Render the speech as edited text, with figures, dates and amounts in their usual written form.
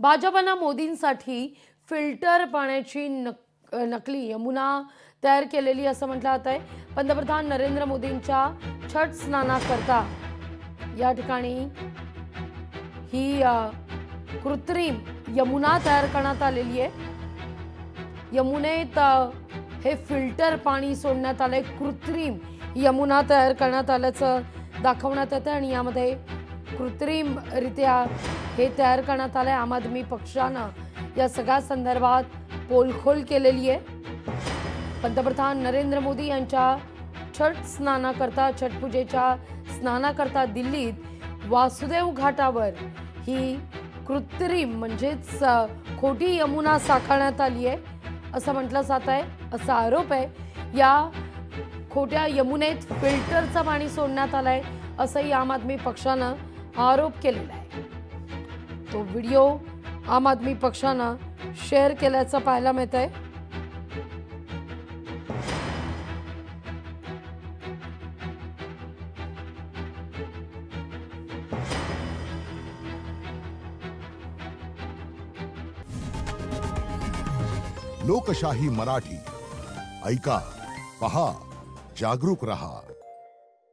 भाजपनं मोदींसाठी फिल्टर पाण्याची नकली यमुना तयार केलेली असं म्हटलं जात आहे। पंतप्रधान नरेंद्र मोदींच्या छठ स्नानाकरता या ठिकाणी ही कृत्रिम यमुना तयार करण्यात आलेली आहे। यमुनेत हे फिल्टर पाणी सोडण्यात आले, कृत्रिम यमुना तयार करण्यात आल्याचं दाखवण्यात येतं आणि यामध्ये कृत्रिमरित्या हे तयार करण्यात आले। आम आदमी पक्षानं या सगळ्या संदर्भात पोलखोल केलेली आहे। पंतप्रधान नरेंद्र मोदी यांच्या छठ स्नानाकरता, छठपूजेच्या स्नानाकरता दिल्लीत वासुदेव घाटावर ही कृत्रिम म्हणजेच खोटी यमुना साकारण्यात आली आहे असं म्हटलं जात आहे। असा आरोप आहे या खोट्या यमुनेत फिल्टरचं पाणी सोडण्यात आलंय असंही आम आदमी पक्षानं आरोप केलेला आहे। तो व्हिडिओ आम आदमी पक्षानं शेअर केल्याचं पाहायला मिळतंय। लोकशाही मराठी ऐका, पहा, जागरूक रहा।